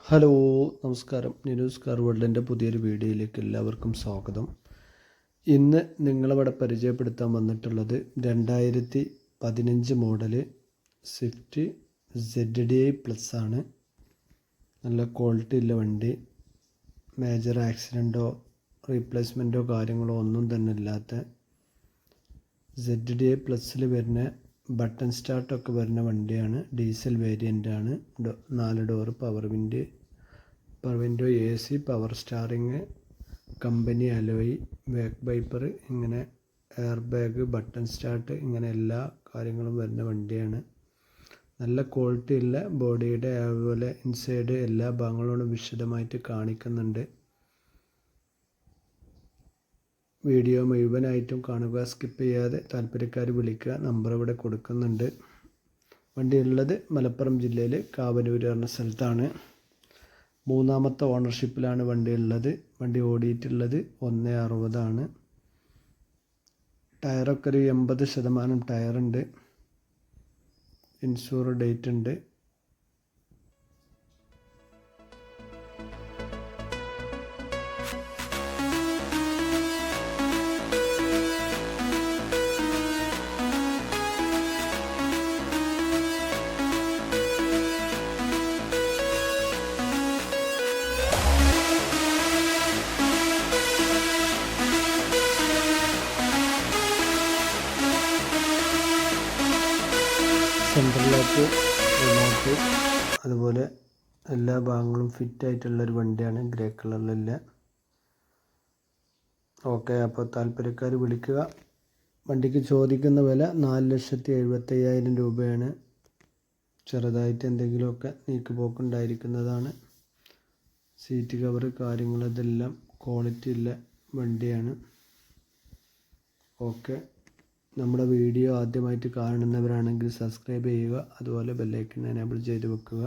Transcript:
Hello, നമസ്കാരം. നിനൂസ് car വേൾഡിൻ്റെ പുതിയൊരു വീഡിയോയിലേക്ക് എല്ലാവർക്കും സ്വാഗതം. ഇന്ന് നിങ്ങളിവിടെ പരിചയപ്പെടുത്താൻ വന്നിട്ടുള്ളത് 2015 മോഡല് സ്വിഫ്റ്റ് ZDI പ്ലസ് ആണ്. നല്ല ക്വാളിറ്റി ഉള്ള വണ്ടി. മേജർ ആക്സിഡൻറ്റോ റീപ്ലേസ്മെൻറ്റോ കാര്യങ്ങളോ ഒന്നും തന്നെ ഇല്ലാത്ത ZDI പ്ലസ്സിൽ വരുന്ന ബട്ടൺ സ്റ്റാർട്ടൊക്കെ വരുന്ന വണ്ടിയാണ്. ഡീസൽ വേരിയൻ്റ് ആണ്. 4 door power window AC, power steering, company alloy, back wiper, ഇങ്ങനെ എയർ ബാഗ്, ബട്ടൺ സ്റ്റാർട്ട്, ഇങ്ങനെ എല്ലാ കാര്യങ്ങളും വരുന്ന വണ്ടിയാണ്. നല്ല ക്വാളിറ്റി ഉള്ള ബോഡിയുടെ അതുപോലെ ഇൻസൈഡ് എല്ലാ ഭാഗങ്ങളോടും വിശദമായിട്ട് കാണിക്കുന്നുണ്ട്. വീഡിയോ മുഴുവനായിട്ടും കാണുക, സ്കിപ്പ് ചെയ്യാതെ. താല്പര്യക്കാർ വിളിക്കുക, നമ്പർ ഇവിടെ കൊടുക്കുന്നുണ്ട്. വണ്ടി ഉള്ളത് മലപ്പുറം ജില്ലയിൽ കാവനൂർ എന്ന സ്ഥലത്താണ്. 3ാമത്തെ ഓണർഷിപ്പിലാണ് വണ്ടി ഉള്ളത്. വണ്ടി ഓടിയിട്ടുള്ളത് 160 ആണ്. ടയറൊക്കെ ഒരു 80% ടയറുണ്ട്. ഇൻഷൂർ ഡേറ്റ് ഉണ്ട്. സെൻട്രൽ ലോക്ക്, റിമോട്ട്, അതുപോലെ എല്ലാ ഭാഗങ്ങളും ഫിറ്റായിട്ടുള്ളൊരു വണ്ടിയാണ്. ഗ്രേ കളറിലുള്ള. ഓക്കെ, അപ്പോൾ താല്പര്യക്കാർ വിളിക്കുക. വണ്ടിക്ക് ചോദിക്കുന്ന വില 4,75,000 രൂപയാണ്. ചെറുതായിട്ട് എന്തെങ്കിലുമൊക്കെ നീക്കുപോക്കുണ്ടായിരിക്കുന്നതാണ്. സീറ്റ് കവർ കാര്യങ്ങളതെല്ലാം ക്വാളിറ്റി ഉള്ള വണ്ടിയാണ്. ഓക്കെ, നമ്മുടെ വീഡിയോ ആദ്യമായിട്ട് കാണുന്നവരാണെങ്കിൽ സബ്സ്ക്രൈബ് ചെയ്യുക, അതുപോലെ ബെല്ലൈക്കൺ എനേബിൾ ചെയ്ത് വെക്കുക.